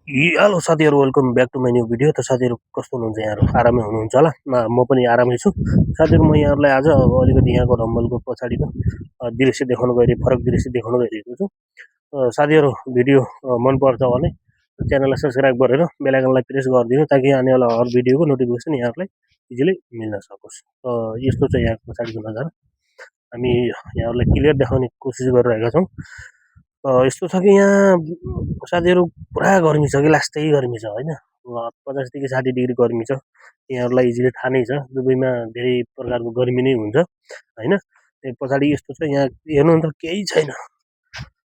Hello साथीहरू, welcome back to my new video. त साथीहरू कस्तो हुनुहुन्छ? यहाँहरू आरामै हुनुहुन्छ होला। म पनि आरामै छु साथीहरू। म यहाँहरूलाई आज अलिकति यहाँको रम्बलको पछाडिको दृश्य देखाउन गइरहेको, फरक दृश्य देखाउन गइरहेको छु। साथीहरू, भिडियो मनपर्छ भने च्यानललाई सब्सक्राइब गरेर बेल आइकनलाई प्रेस गरिदिनु, ताकि आनेवाला हर भिडियोको नोटिफिकेसन यहाँहरूलाई इजिली मिल्न सकोस्। यस्तो चाहिँ यहाँको पछाडिको नजारा हामी यहाँहरूलाई क्लियर देखाउने कोसिस गरिरहेका छौँ। यस्तो छ कि यहाँ साथीहरू पुरा गर्मी छ कि, लास्टै गर्मी छ होइन। 50 देखि 60 डिग्री गर्मी छ। यहाँहरूलाई इजिली थाहा नै छ, दुबईमा धेरै प्रकारको गर्मी नै हुन्छ होइन। त्यो पछाडि यस्तो छ, यहाँ हेर्नु त केही छैन।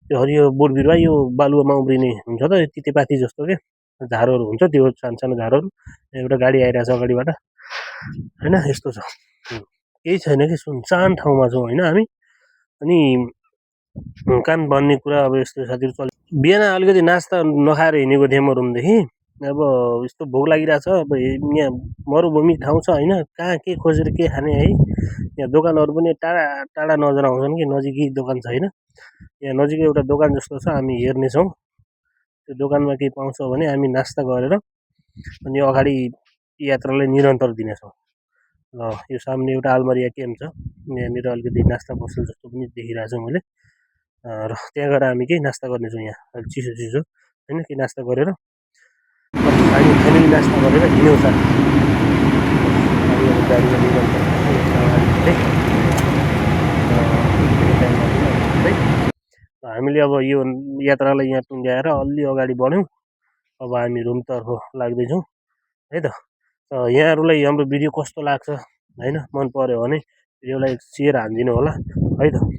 त्यो हरियो बोट बिरुवा यो बालुवामा उम्रिने हुन्छ त, तितेपाती जस्तो के झारहरू हुन्छ, त्यो सानो सानो झारहरू। एउटा गाडी आइरहेछ अगाडिबाट होइन। यस्तो छ, केही छैन कि, सुनसान ठाउँमा छौँ होइन हामी। अनि काम भन्ने कुरा अब यस्तो साथीहरू चल बिहान अलिकति नास्ता नखाएर हिँडेको थिएँ म रुमदेखि। अब यस्तो भोक लागिरहेछ। अब यहाँ मरुभूमि ठाउँ छ होइन, कहाँ के खोजेर के खाने है। यहाँ दोकानहरू पनि टाढा टाढा नजर आउँछन् कि, नजिकै दोकान छैन। यहाँ नजिकै एउटा दोकान जस्तो छ, हामी हेर्नेछौँ। त्यो दोकानमा केही पाउँछ भने हामी नास्ता गरेर अनि अगाडि यात्रालाई निरन्तर दिनेछौँ। ल, यो सामने एउटा आलमारिया केम छ, यहाँनिर अलिकति नास्ता पसल जस्तो पनि देखिरहेको छु मैले। र त्यहाँ गएर हामी केही नास्ता गर्नेछौँ। यहाँ अलिक चिसो चिसो होइन, केही नास्ता गरेर हामी फ्यामिली नास्ता गरेर हिँड्यौँ साथी। गाडीमा निरन्तर हामीले अब यो यात्रालाई यहाँ टुङ्ग्याएर अलि अगाडि बढ्यौँ। अब हामी रुमतर्फ लाग्दैछौँ है त। यहाँहरूलाई हाम्रो भिडियो कस्तो लाग्छ होइन, मन पर्यो भने भिडियोलाई सेयर हानिदिनु होला है त।